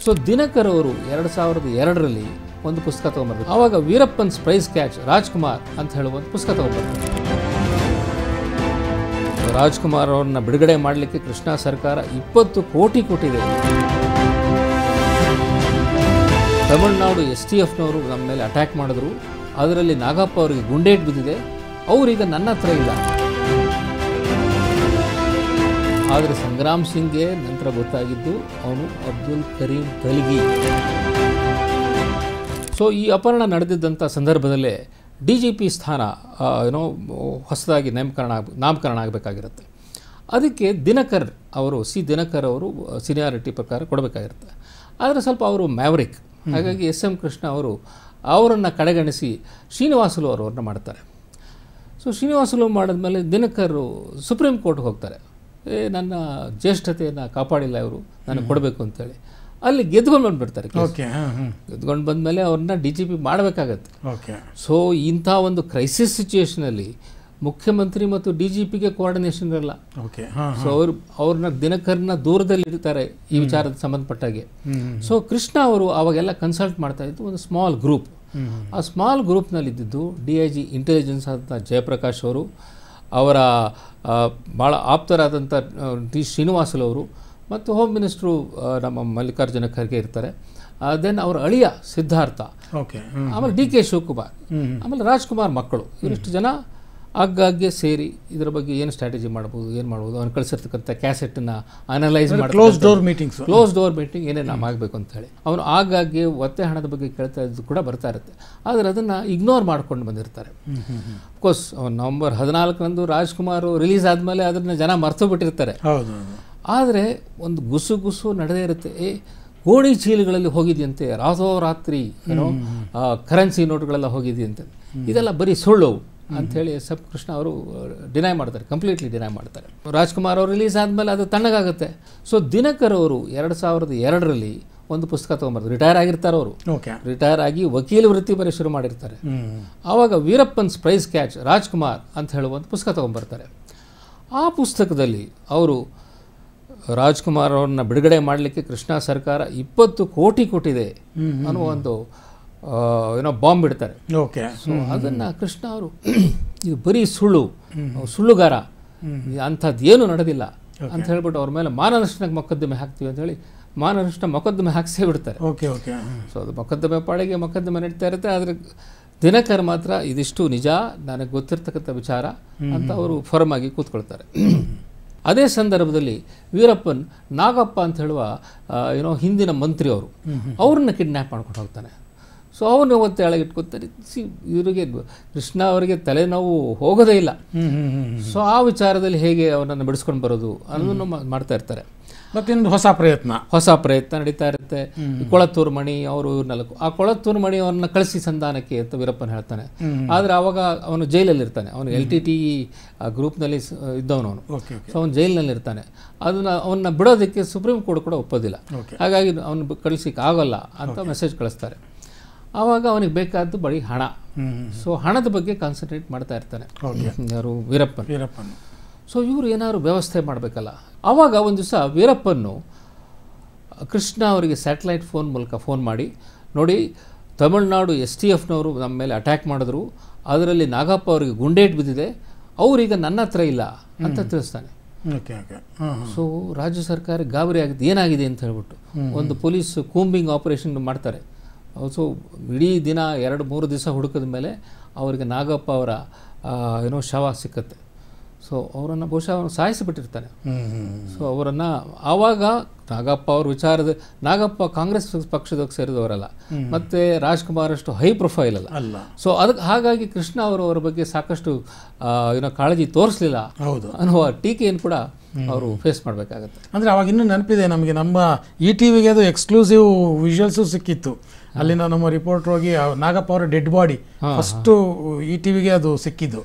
So Dinakar ಅವರು 2002ರಲ್ಲಿ ಒಂದು ಪುಸ್ತಕ ತಗೊಂಡ್ಬರ್ತಾರೆ. ಆವಾಗ ವೀರಪ್ಪನ್ಸ್ ಪ್ರೈಸ್ ಕ್ಯಾಚ್ ರಾಜ್ಕುಮಾರ್ ಅಂತ ಹೇಳುವ ಒಂದು ಪುಸ್ತಕ ತಗೊಂಡ್ಬರ್ತಾರೆ. ರಾಜ್ಕುಮಾರ್ ಅವ್ರನ್ನ ಬಿಡುಗಡೆ ಮಾಡಲಿಕ್ಕೆ ಕೃಷ್ಣ ಸರ್ಕಾರ 20 ಕೋಟಿ ಕೊಟ್ಟಿದೆ. ತಮಿಳುನಾಡು STFನವರು ನಮ್ಮ ಮೇಲೆ ಅಟ್ಯಾಕ್ ಮಾಡಿದ್ರು, ಅದರಲ್ಲಿ ನಾಗಪ್ಪ ಅವರಿಗೆ ಗುಂಡೇಟ್ ಬಿದ್ದಿದೆ, ಅವರೀಗ ನನ್ನ ಹತ್ರ ಇಲ್ಲ. ಆದರೆ ಸಂಗ್ರಾಮ್ ಸಿಂಗ್ಗೆ ನಂತರ ಗೊತ್ತಾಗಿದ್ದು ಅವನು ಅಬ್ದುಲ್ ಕರೀಂ ತಲ್ಗಿ. ಸೊ ಈ ಅಪಹರಣ ನಡೆದಿದ್ದಂಥ ಸಂದರ್ಭದಲ್ಲೇ DGP ಸ್ಥಾನ ಹೊಸದಾಗಿ ನಾಮಕರಣ ಆಗಬೇಕಾಗಿರುತ್ತೆ. ಅದಕ್ಕೆ ದಿನಕರ್ ಅವರು ದಿನಕರ್ ಅವರು ಸೀನಿಯಾರಿಟಿ ಪ್ರಕಾರ ಕೊಡಬೇಕಾಗಿರುತ್ತೆ. ಆದರೆ ಸ್ವಲ್ಪ ಅವರು ಮ್ಯಾವರಿಕ್, ಹಾಗಾಗಿ SM ಕೃಷ್ಣ ಅವರು ಅವರನ್ನು ಕಡೆಗಣಿಸಿ ಶ್ರೀನಿವಾಸುಲು ಅವ್ರನ್ನ ಮಾಡ್ತಾರೆ. ಸೊ ಶ್ರೀನಿವಾಸುಲು ಮಾಡಿದ್ಮೇಲೆ ದಿನಕರ್ ಸುಪ್ರೀಂ ಕೋರ್ಟ್ಗೆ ಹೋಗ್ತಾರೆ. ನನ್ನ ಜ್ಯೇಷ್ಠತೆಯನ್ನು ಕಾಪಾಡಿಲ್ಲ ಇವರು, ನನಗೆ ಕೊಡಬೇಕು ಅಂತೇಳಿ ಅಲ್ಲಿ ಗೆದ್ಕೊಂಡು ಬಂದುಬಿಡ್ತಾರೆ. ಗೆದ್ಕೊಂಡು ಬಂದಮೇಲೆ ಅವ್ರನ್ನ DGP ಮಾಡಬೇಕಾಗತ್ತೆ. ಸೊ ಇಂಥ ಒಂದು ಕ್ರೈಸಿಸ್ ಸಿಚುಯೇಷನಲ್ಲಿ ಮುಖ್ಯಮಂತ್ರಿ ಮತ್ತು DGPಗೆ ಕೋಆರ್ಡಿನೇಷನ್ ಇರಲ್ಲ. ಸೊ ಅವ್ರನ್ನ ದಿನಕರ್ನ ದೂರದಲ್ಲಿ ಇರ್ತಾರೆ ಈ ವಿಚಾರದ ಸಂಬಂಧಪಟ್ಟಾಗೆ. ಸೊ ಕೃಷ್ಣ ಅವರು ಅವಾಗೆಲ್ಲ ಕನ್ಸಲ್ಟ್ ಮಾಡ್ತಾ ಇದ್ದು ಒಂದು ಸ್ಮಾಲ್ ಗ್ರೂಪ್. ಆ ಸ್ಮಾಲ್ ಗ್ರೂಪ್ನಲ್ಲಿ ಇದ್ದಿದ್ದು DIG ಇಂಟೆಲಿಜೆನ್ಸ್ ಆದಂಥ ಜಯಪ್ರಕಾಶ್ ಅವರು, ಅವರ ಭಾಳ ಆಪ್ತರಾದಂಥ T. ಶ್ರೀನಿವಾಸುಲು ಅವರು ಮತ್ತು ಹೋಮ್ ಮಿನಿಸ್ಟ್ರು ನಮ್ಮ ಮಲ್ಲಿಕಾರ್ಜುನ ಖರ್ಗೆ ಇರ್ತಾರೆ. ದೆನ್ ಅವರ ಅಳಿಯ ಸಿದ್ಧಾರ್ಥ, ಆಮೇಲೆ DK ಶಿವಕುಮಾರ್, ಆಮೇಲೆ ರಾಜ್ಕುಮಾರ್ ಮಕ್ಕಳು, ಇವರಿಷ್ಟು ಜನ ಆಗಾಗ್ಗೆ ಸೇರಿ ಇದರ ಬಗ್ಗೆ ಏನು ಸ್ಟ್ರಾಟಜಿ ಮಾಡ್ಬೋದು, ಏನು ಮಾಡ್ಬೋದು, ಅವ್ನು ಕಳಿಸಿರ್ತಕ್ಕಂಥ ಕ್ಯಾಸೆಟನ್ನು ಅನಲೈಸ್ ಮಾಡಿ ಕ್ಲೋಸ್ ಡೋರ್ ಮೀಟಿಂಗ್ ಏನೇನು ಆಗಬೇಕು ಅಂತೇಳಿ ಅವನು ಆಗಾಗ್ಗೆ ಒತ್ತೆ ಹಣದ ಬಗ್ಗೆ ಕೇಳ್ತಾ ಇದ್ದು ಕೂಡ ಬರ್ತಾ ಇರುತ್ತೆ. ಆದರೆ ಅದನ್ನು ಇಗ್ನೋರ್ ಮಾಡ್ಕೊಂಡು ಬಂದಿರ್ತಾರೆ. ಅಫ್ಕೋರ್ಸ್ ನವೆಂಬರ್ 14ರಂದು ರಾಜ್ಕುಮಾರ್ ರಿಲೀಸ್ ಆದಮೇಲೆ ಅದನ್ನು ಜನ ಮರ್ತು ಬಿಟ್ಟಿರ್ತಾರೆ. ಆದರೆ ಒಂದು ಗುಸು ನಡೆದೇ ಇರುತ್ತೆ. ಗೋಣಿ ಚೀಲಗಳಲ್ಲಿ ಹೋಗಿದೆಯಂತೆ, ರಾತ್ರಿ ಕರೆನ್ಸಿ ನೋಟ್ಗಳೆಲ್ಲ ಹೋಗಿದೆಯಂತೆ, ಇದೆಲ್ಲ ಬರೀ ಸುಳ್ಳು ಅಂಥೇಳಿ SM ಕೃಷ್ಣ ಅವರು ಡಿನೈ ಮಾಡ್ತಾರೆ, ಕಂಪ್ಲೀಟ್ಲಿ ಡಿನೈ ಮಾಡ್ತಾರೆ. ರಾಜ್ಕುಮಾರ್ ಅವರು ರಿಲೀಸ್ ಆದಮೇಲೆ ಅದು ತಣ್ಣಗಾಗುತ್ತೆ. ಸೊ ದಿನಕರ್ ಅವರು 2002ರಲ್ಲಿ ಒಂದು ಪುಸ್ತಕ ತೊಗೊಂಬರ್ತಾರೆ. ರಿಟೈರ್ ಆಗಿರ್ತಾರೆ ಅವರು, ರಿಟೈರ್ ಆಗಿ ವಕೀಲ ವೃತ್ತಿ ಬರೀ ಶುರು ಮಾಡಿರ್ತಾರೆ. ಆವಾಗ ವೀರಪ್ಪನ್ಸ್ ಪ್ರೈಸ್ ಕ್ಯಾಚ್ ರಾಜ್ಕುಮಾರ್ ಅಂತ ಹೇಳುವ ಒಂದು ಪುಸ್ತಕ ತೊಗೊಂಬರ್ತಾರೆ. ಆ ಪುಸ್ತಕದಲ್ಲಿ ಅವರು ರಾಜ್ಕುಮಾರ್ ಅವ್ರನ್ನ ಬಿಡುಗಡೆ ಮಾಡಲಿಕ್ಕೆ ಕೃಷ್ಣ ಸರ್ಕಾರ 20 ಕೋಟಿ ಕೊಟ್ಟಿದೆ ಅನ್ನೋ ಒಂದು ಬಾಂಬ್ ಬಿಡ್ತಾರೆ. ಸೊ ಅದನ್ನು ಕೃಷ್ಣ ಅವರು ಇದು ಬರೀ ಸುಳ್ಳುಗಾರ, ಅಂಥದ್ದು ಏನೂ ನಡೆದಿಲ್ಲ ಅಂತ ಹೇಳ್ಬಿಟ್ಟು ಅವ್ರ ಮೇಲೆ ಮಾನನಷ್ಟಕ್ಕೆ ಮೊಕದ್ದಮೆ ಹಾಕ್ತೀವಿ ಅಂತ ಹೇಳಿ ಮಾನನಷ್ಟ ಮೊಕದ್ದಮೆ ಹಾಕಿಸೇ ಬಿಡ್ತಾರೆ. ಸೊ ಅದು ಮೊಕದ್ದಮೆ ಪಾಡಿಗೆ ಮೊಕದ್ದಮೆ ನಡೀತಾ ಇರುತ್ತೆ. ಆದರೆ ದಿನಕರ್ ಮಾತ್ರ ಇದಿಷ್ಟು ನಿಜ, ನನಗೆ ಗೊತ್ತಿರ್ತಕ್ಕಂಥ ವಿಚಾರ ಅಂತ ಅವರು ಫರ್ಮ್ ಆಗಿ ಕೂತ್ಕೊಳ್ತಾರೆ. ಅದೇ ಸಂದರ್ಭದಲ್ಲಿ ವೀರಪ್ಪನ್ ನಾಗಪ್ಪ ಅಂತ ಹೇಳುವ ಹಿಂದಿನ ಮಂತ್ರಿ ಅವ್ರನ್ನ ಕಿಡ್ನ್ಯಾಪ್ ಮಾಡ್ಕೊಂಡು ಹೋಗ್ತಾನೆ. ಸೊ ಅವನು ಅವತ್ತು ಎಳಗಿಟ್ಕೊತಾರೆ. ಇವರಿಗೆ ಕೃಷ್ಣ ಅವರಿಗೆ ತಲೆನೋವು ಹೋಗೋದೇ ಇಲ್ಲ. ಸೊ ಆ ವಿಚಾರದಲ್ಲಿ ಹೇಗೆ ಅವನನ್ನು ಬಿಡಿಸ್ಕೊಂಡು ಬರೋದು ಅನ್ನೋದನ್ನು ಮಾಡ್ತಾ ಇರ್ತಾರೆ. ಮತ್ತೊಂದು ಹೊಸ ಪ್ರಯತ್ನ ನಡೀತಾ ಇರುತ್ತೆ. ಕೊಳತ್ತೂರು ಮಣಿ ಅವರು ಆ ಕೊಳತ್ತೂರು ಮಣಿ ಅವ್ರನ್ನ ಕಳಿಸಿ ಸಂಧಾನಕ್ಕೆ ಅಂತ ವೀರಪ್ಪನ್ ಹೇಳ್ತಾನೆ. ಆದರೆ ಅವಾಗ ಅವನು ಜೈಲಲ್ಲಿ ಇರ್ತಾನೆ. ಅವನು LTTE ಗ್ರೂಪ್ನಲ್ಲಿ ಇದ್ದವನು ಅವನು. ಸೊ ಅವನು ಜೈಲಿನಲ್ಲಿ ಇರ್ತಾನೆ. ಅವನ್ನ ಬಿಡೋದಕ್ಕೆ ಸುಪ್ರೀಂ ಕೋರ್ಟ್ ಕೂಡ ಒಪ್ಪೋದಿಲ್ಲ. ಹಾಗಾಗಿ ಅವನು ಕಳಿಸಿಕ್ಕೆ ಆಗೋಲ್ಲ ಅಂತ ಮೆಸೇಜ್ ಕಳಿಸ್ತಾರೆ. ಆವಾಗ ಅವನಿಗೆ ಬೇಕಾದ್ದು ಬರೀ ಹಣ. ಸೊ ಹಣದ ಬಗ್ಗೆ ಕಾನ್ಸಂಟ್ರೇಟ್ ಮಾಡ್ತಾ ಇರ್ತಾನೆ ಯಾರು ವೀರಪ್ಪನ್. ಸೊ ಇವರು ಏನಾದ್ರು ವ್ಯವಸ್ಥೆ ಮಾಡಬೇಕಲ್ಲ. ಆವಾಗ ಒಂದು ದಿವಸ ವೀರಪ್ಪನ್ನು ಕೃಷ್ಣ ಅವರಿಗೆ ಸ್ಯಾಟಲೈಟ್ ಫೋನ್ ಮೂಲಕ ಫೋನ್ ಮಾಡಿ, ನೋಡಿ ತಮಿಳುನಾಡು STFನವರು ನಮ್ಮ ಮೇಲೆ ಅಟ್ಯಾಕ್ ಮಾಡಿದ್ರು, ಅದರಲ್ಲಿ ನಾಗಪ್ಪ ಅವರಿಗೆ ಗುಂಡೇಟ್ ಬಿದ್ದಿದೆ, ಅವರೀಗ ನನ್ನ ಹತ್ರ ಇಲ್ಲ ಅಂತ ತಿಳಿಸ್ತಾನೆ. ಸೊ ರಾಜ್ಯ ಸರ್ಕಾರ ಗಾಬರಿ ಆಗಿದೆ, ಏನಾಗಿದೆ ಅಂತ ಹೇಳ್ಬಿಟ್ಟು ಒಂದು ಪೊಲೀಸ್ ಕೂಂಬಿಂಗ್ ಆಪರೇಷನ್ ಮಾಡ್ತಾರೆ. ಸೊ ಇಡೀ ದಿನ 2-3 ದಿವಸ ಹುಡುಕಿದ ಮೇಲೆ ಅವರಿಗೆ ನಾಗಪ್ಪ ಅವರ ಶವ ಸಿಕ್ಕತ್ತೆ. ಸೊ ಅವರನ್ನು ಬಹುಶಃ ಅವನು ಸಾಯಿಸಿಬಿಟ್ಟಿರ್ತಾನೆ. ಸೊ ಅವರನ್ನು ಆವಾಗ ನಾಗಪ್ಪ ಅವ್ರ ನಾಗಪ್ಪ ಕಾಂಗ್ರೆಸ್ ಪಕ್ಷದಕ್ಕೆ ಸೇರಿದವರಲ್ಲ, ಮತ್ತು ರಾಜ್ಕುಮಾರ್ ಅಷ್ಟು ಹೈ ಪ್ರೊಫೈಲ್ ಅಲ್ಲ. ಸೊ ಹಾಗಾಗಿ ಕೃಷ್ಣ ಅವರ ಬಗ್ಗೆ ಸಾಕಷ್ಟು ಕಾಳಜಿ ತೋರಿಸಲಿಲ್ಲ ಅನ್ನುವ ಟೀಕೆಯನ್ನು ಕೂಡ ಅವರು ಫೇಸ್ ಮಾಡಬೇಕಾಗತ್ತೆ. ಅಂದರೆ ಅವಾಗ ಇನ್ನೂ ನೆನಪಿದೆ ನಮಗೆ, ನಮ್ಮ ETVಗೆ ಅದು ಎಕ್ಸ್ಕ್ಲೂಸಿವ್ ವಿಜುವಲ್ಸು ಸಿಕ್ಕಿತ್ತು. ಅಲ್ಲಿಂದ ನಮ್ಮ ರಿಪೋರ್ಟರ್ ಹೋಗಿ ನಾಗಪ್ಪ ಅವರ ಡೆಡ್ ಬಾಡಿ ಫಸ್ಟು ETVಗೆ ಅದು ಸಿಕ್ಕಿದ್ದು.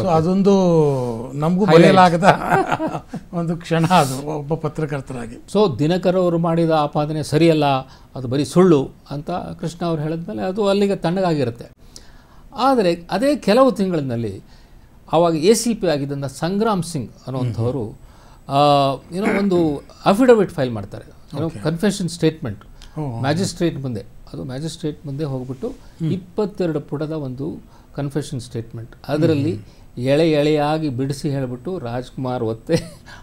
ಸೊ ಅದೊಂದು ನಮಗೂ ಬರೆಯಲಾಗದ ಒಂದು ಕ್ಷಣ ಅದು ಒಬ್ಬ ಪತ್ರಕರ್ತರಾಗಿ. ಸೊ ದಿನಕರ್ ಅವರು ಮಾಡಿದ ಆಪಾದನೆ ಸರಿಯಲ್ಲ, ಅದು ಬರೀ ಸುಳ್ಳು ಅಂತ ಕೃಷ್ಣ ಅವರು ಹೇಳಿದ್ಮೇಲೆ ಅದು ಅಲ್ಲಿಗೆ ತಣ್ಣಗಾಗಿರುತ್ತೆ. ಆದರೆ ಅದೇ ಕೆಲವು ತಿಂಗಳಿನಲ್ಲಿ ಆವಾಗ ACP ಆಗಿದ್ದಂಥ ಸಂಗ್ರಾಮ್ ಸಿಂಗ್ ಅನ್ನುವಂಥವರು ಒಂದು ಅಫಿಡವಿಟ್ ಫೈಲ್ ಮಾಡ್ತಾರೆ, ಕನ್ಫೆಷನ್ ಸ್ಟೇಟ್ಮೆಂಟ್. ಮ್ಯಾಜಿಸ್ಟ್ರೇಟ್ ಮುಂದೆ, ಅದು ಮ್ಯಾಜಿಸ್ಟ್ರೇಟ್ ಮುಂದೆ ಹೋಗ್ಬಿಟ್ಟು 22 ಪುಟದ ಒಂದು ಕನ್ಫೆಷನ್ ಸ್ಟೇಟ್ಮೆಂಟ್, ಅದರಲ್ಲಿ ಎಳೆಯಾಗಿ ಬಿಡಿಸಿ ಹೇಳಿಬಿಟ್ಟು ರಾಜ್ಕುಮಾರ್ ಒತ್ತೆ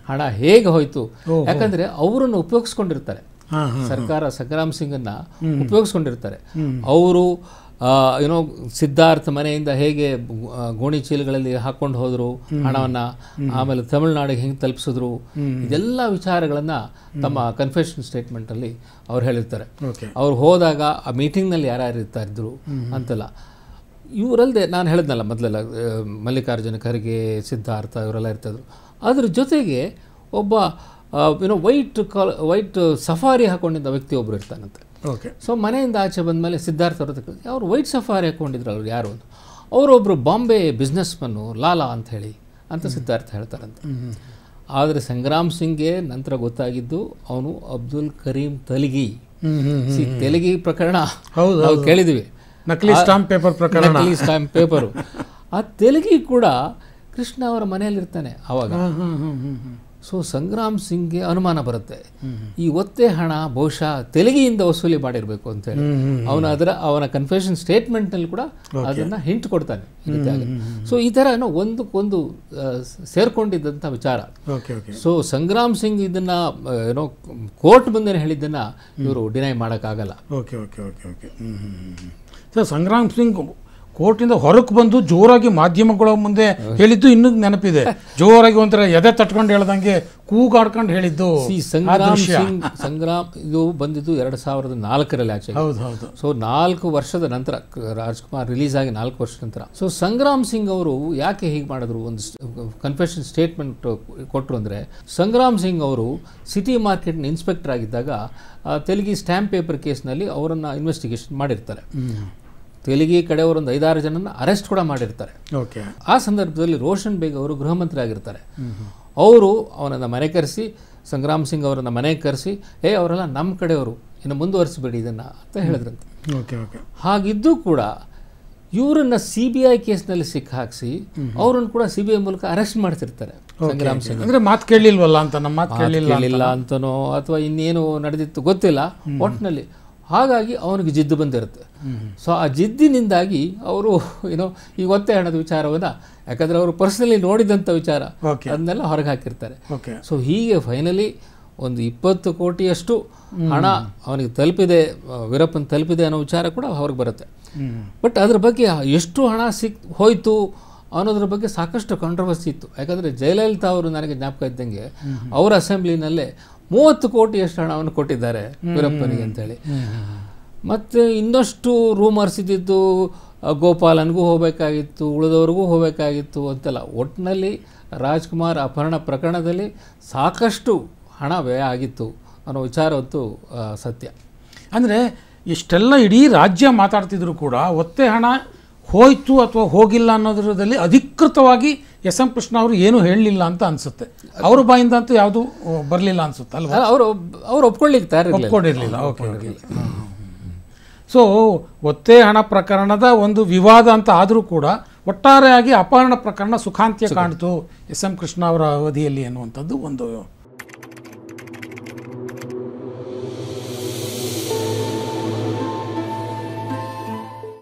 ಹಣ ಹೇಗೆ ಹೋಯ್ತು, ಯಾಕಂದರೆ ಅವರನ್ನು ಉಪಯೋಗಿಸ್ಕೊಂಡಿರ್ತಾರೆ ಸರ್ಕಾರ, ಸಂಗ್ರಾಮ್ ಸಿಂಗನ್ನು ಉಪಯೋಗಿಸ್ಕೊಂಡಿರ್ತಾರೆ. ಅವರು ಏನೋ ಸಿದ್ಧಾರ್ಥ್ ಮನೆಯಿಂದ ಹೇಗೆ ಗೋಣಿ ಚೀಲಗಳಲ್ಲಿ ಹಾಕ್ಕೊಂಡು ಹೋದರು ಹಣವನ್ನು, ಆಮೇಲೆ ತಮಿಳುನಾಡಿಗೆ ಹೆಂಗೆ ತಲುಪಿಸಿದ್ರು, ಇದೆಲ್ಲ ವಿಚಾರಗಳನ್ನು ತಮ್ಮ ಕನ್ಫೆಷನ್ ಸ್ಟೇಟ್ಮೆಂಟಲ್ಲಿ ಅವ್ರು ಹೇಳಿರ್ತಾರೆ. ಅವ್ರು ಹೋದಾಗ ಆ ಮೀಟಿಂಗ್ನಲ್ಲಿ ಯಾರ್ಯಾರು ಇರ್ತಾ ಇದ್ರು ಅಂತೆಲ್ಲ. ಇವರಲ್ಲದೆ ನಾನು ಹೇಳಿದ್ನಲ್ಲ ಮೊದಲೆಲ್ಲ ಮಲ್ಲಿಕಾರ್ಜುನ ಖರ್ಗೆ, ಸಿದ್ಧಾರ್ಥ ಇವರೆಲ್ಲ ಇರ್ತಾಯಿದ್ರು. ಅದ್ರ ಜೊತೆಗೆ ಒಬ್ಬ ಏನೋ ವೈಟ್ ಸಫಾರಿ ಹಾಕೊಂಡಿದ್ದ ವ್ಯಕ್ತಿ ಒಬ್ಬರು ಇರ್ತಾನಂತೆ. ಸೊ ಮನೆಯಿಂದ ಆಚೆ ಬಂದಮೇಲೆ ಸಿದ್ಧಾರ್ಥ ಅವ್ರ ಅವರು ವೈಟ್ ಸಫಾರಿ ಹಾಕ್ಕೊಂಡಿದ್ರು, ಅವ್ರು ಯಾರು ಅಂತ. ಅವರೊಬ್ಬರು ಬಾಂಬೆ ಬಿಸ್ನೆಸ್ ಮನ್ನು ಲಾಲಾ ಅಂತ ಹೇಳಿ ಅಂತ ಸಿದ್ಧಾರ್ಥ ಹೇಳ್ತಾರಂತೆ. ಆದರೆ ಸಂಗ್ರಾಮ್ ಸಿಂಗ್ಗೆ ನಂತರ ಗೊತ್ತಾಗಿದ್ದು ಅವನು ಅಬ್ದುಲ್ ಕರೀಂ ತೆಲಗಿ. ತೆಲಗಿ ಪ್ರಕರಣ ನಾವು ಕೇಳಿದ್ವಿ, ನಕಲಿ ಸ್ಟಾಂಪ್ ಪೇಪರ್ ಪ್ರಕರಣ, ನಕಲಿ ಸ್ಟಾಂಪ್ ಪೇಪರು. ಆ ತೆಲಗಿ ಕೂಡ ಕೃಷ್ಣ ಅವರ ಮನೆಯಲ್ಲಿರ್ತಾನೆ ಆವಾಗ. ಸೊ ಸಂಗ್ರಾಮ್ ಸಿಂಗ್ಗೆ ಅನುಮಾನ ಬರುತ್ತೆ, ಈ ಒತ್ತೆ ಹಣ ಬಹುಶಃ ತೆಲಗಿಯಿಂದ ವಸೂಲಿ ಮಾಡಿರಬೇಕು ಅಂತೇಳಿ. ಅವನ ಕನ್ಫೆಷನ್ ಸ್ಟೇಟ್ಮೆಂಟ್ನಲ್ಲಿ ಕೂಡ ಅದನ್ನು ಹಿಂಟ್ ಕೊಡ್ತಾನೆ. ಸೊ ಈ ಥರ ಏನೋ ಒಂದಕ್ಕೊಂದು ಸೇರ್ಕೊಂಡಿದ್ದಂಥ ವಿಚಾರ. ಸೊ ಸಂಗ್ರಾಮ್ ಸಿಂಗ್ ಇದನ್ನು ಏನೋ ಕೋರ್ಟ್ ಮುಂದೆ ಹೇಳಿದ್ದನ್ನು ಇವರು ಡಿನೈ ಮಾಡೋಕ್ಕಾಗಲ್ಲ. ಸಂಗ್ರಾಮ್ ಸಿಂಗ್ ಕೋರ್ಟಿಂದ ಹೊರಕ್ಕೆ ಬಂದು ಜೋರಾಗಿ ಮಾಧ್ಯಮಗಳ ಮುಂದೆ ಹೇಳಿದ್ದು ಇನ್ನೂ ನೆನಪಿದೆ. ಜೋರಾಗಿ ಒಂಥರ ಎದೆ ತಟ್ಕೊಂಡು ಹೇಳ್ದಂಗೆ ಕೂಗಾಡ್ಕೊಂಡು ಹೇಳಿದ್ದು. ಸಂಗ್ರಾಮ್ ಇದು ಬಂದಿದ್ದು 2004ರಲ್ಲಿ ಆಚೆ. ಸೊ 4 ವರ್ಷದ ನಂತರ, ರಾಜ್ಕುಮಾರ್ ರಿಲೀಸ್ ಆಗಿ 4 ವರ್ಷದ ನಂತರ. ಸೊ ಸಂಗ್ರಾಮ್ ಸಿಂಗ್ ಅವರು ಯಾಕೆ ಹೀಗೆ ಮಾಡಿದ್ರು, ಒಂದು ಕನ್ಫೆಷನ್ ಸ್ಟೇಟ್ಮೆಂಟ್ ಕೊಟ್ಟರು ಅಂದರೆ, ಸಂಗ್ರಾಮ್ ಸಿಂಗ್ ಅವರು ಸಿಟಿ ಮಾರ್ಕೆಟ್ನ ಇನ್ಸ್ಪೆಕ್ಟರ್ ಆಗಿದ್ದಾಗ ತೆಲಗಿ ಸ್ಟ್ಯಾಂಪ್ ಪೇಪರ್ ಕೇಸ್ನಲ್ಲಿ ಅವರನ್ನು ಇನ್ವೆಸ್ಟಿಗೇಷನ್ ಮಾಡಿರ್ತಾರೆ. ತೆಲಗಿ ಕಡೆಯವರು ಒಂದು 5-6 ಜನನ ಅರೆಸ್ಟ್ ಕೂಡ ಮಾಡಿರ್ತಾರೆ. ಆ ಸಂದರ್ಭದಲ್ಲಿ ರೋಷನ್ ಬೇಗ್ ಅವರು ಗೃಹ ಮಂತ್ರಿ ಆಗಿರ್ತಾರೆ. ಅವರು ಅವನನ್ನು ಮನೆ ಕರೆಸಿ, ಸಂಗ್ರಾಮ್ ಸಿಂಗ್ ಅವರನ್ನು ಮನೆಗೆ ಕರೆಸಿ, ಅವರೆಲ್ಲ ನಮ್ಮ ಕಡೆಯವರು, ಇನ್ನು ಮುಂದುವರಿಸಬೇಡಿ ಇದನ್ನು ಅಂತ ಹೇಳಿದ್ರಂತೆ. ಹಾಗಿದ್ದು ಕೂಡ ಇವರನ್ನ CBI ಕೇಸ್ನಲ್ಲಿ ಸಿಕ್ಕಾಕ್ಸಿ ಅವರನ್ನು ಕೂಡ CBI ಮೂಲಕ ಅರೆಸ್ಟ್ ಮಾಡ್ತಿರ್ತಾರೆ. ಸಂಗ್ರಾಮ್ ಸಿಂಗ್ ಅಂದರೆ ಮಾತು ಕೇಳಲಿಲ್ವಲ್ಲ ಅಂತ, ನಮ್ಮ ಮಾತು ಕೇಳಲಿಲ್ಲ ಅಂತನೋ ಅಥವಾ ಇನ್ನೇನು ನಡೆದಿತ್ತು ಗೊತ್ತಿಲ್ಲ, ಒಟ್ಟಿನಲ್ಲಿ. ಹಾಗಾಗಿ ಅವನಿಗೆ ಜಿದ್ದು ಬಂದಿರುತ್ತೆ. ಸೊ ಆ ಜಿದ್ದಿನಿಂದಾಗಿ ಅವರು ಏನೋ ಈ ಒತ್ತೆ ಹಣದ ವಿಚಾರವನ್ನು, ಯಾಕಂದರೆ ಅವರು ಪರ್ಸನಲಿ ನೋಡಿದಂಥ ವಿಚಾರ ಅದನ್ನೆಲ್ಲ ಹೊರಗೆ ಹಾಕಿರ್ತಾರೆ. ಸೊ ಹೀಗೆ ಫೈನಲಿ ಒಂದು 20 ಕೋಟಿಯಷ್ಟು ಹಣ ಅವನಿಗೆ ತಲುಪಿದೆ, ವೀರಪ್ಪನ್ ತಲುಪಿದೆ ಅನ್ನೋ ವಿಚಾರ ಕೂಡ ಹೊರಗೆ ಬರುತ್ತೆ. ಬಟ್ ಅದ್ರ ಬಗ್ಗೆ ಎಷ್ಟು ಹಣ ಹೋಯಿತು ಅನ್ನೋದ್ರ ಬಗ್ಗೆ ಸಾಕಷ್ಟು ಕಾಂಟ್ರವರ್ಸಿ ಇತ್ತು. ಯಾಕಂದರೆ ಜಯಲಲಿತಾ ಅವರು, ನನಗೆ ಜ್ಞಾಪಕ ಇದ್ದಂಗೆ, ಅವರ ಅಸೆಂಬ್ಲಿನಲ್ಲೇ 30 ಕೋಟಿಯಷ್ಟು ಹಣವನ್ನು ಕೊಟ್ಟಿದ್ದಾರೆ ವೀರಪ್ಪನಿಗೆ ಅಂತೇಳಿ. ಮತ್ತು ಇನ್ನಷ್ಟು ರೂಮರ್ಸ್ ಇದ್ದಿದ್ದು ಗೋಪಾಲನ್ಗೂ ಹೋಗಬೇಕಾಗಿತ್ತು, ಉಳಿದವ್ರಿಗೂ ಹೋಗಬೇಕಾಗಿತ್ತು ಅಂತೆಲ್ಲ. ಒಟ್ಟಿನಲ್ಲಿ ರಾಜ್ಕುಮಾರ್ ಅಪಹರಣ ಪ್ರಕರಣದಲ್ಲಿ ಸಾಕಷ್ಟು ಹಣ ವ್ಯಯ ಆಗಿತ್ತು ಅನ್ನೋ ವಿಚಾರವಂತೂ ಸತ್ಯ. ಅಂದರೆ ಇಷ್ಟೆಲ್ಲ ಇಡೀ ರಾಜ್ಯ ಮಾತಾಡ್ತಿದ್ರು ಕೂಡ ಒತ್ತೆ ಹಣ ಹೋಯ್ತು ಅಥವಾ ಹೋಗಿಲ್ಲ ಅನ್ನೋದ್ರಲ್ಲಿ ಅಧಿಕೃತವಾಗಿ ಎಸ್ ಎಂ ಕೃಷ್ಣ ಅವರು ಏನೂ ಹೇಳಲಿಲ್ಲ ಅಂತ ಅನಿಸುತ್ತೆ. ಅವ್ರ ಬಾಯಿಂದ ಅಂತೂ ಯಾವುದೂ ಬರಲಿಲ್ಲ ಅನಿಸುತ್ತೆ ಅಲ್ವಾ? ಅವರು ಒಪ್ಕೊಂಡಿರಲಿಲ್ಲ. ಓಕೆ. ಸೊ ಒತ್ತೆ ಹಣ ಪ್ರಕರಣದ ಒಂದು ವಿವಾದ ಅಂತ ಆದರೂ ಕೂಡ ಒಟ್ಟಾರೆಯಾಗಿ ಅಪಹರಣ ಪ್ರಕರಣ ಸುಖಾಂತ್ಯ ಕಾಣ್ತು ಎಸ್ ಎಂ ಕೃಷ್ಣ ಅವರ ಅವಧಿಯಲ್ಲಿ ಅನ್ನುವಂಥದ್ದು ಒಂದು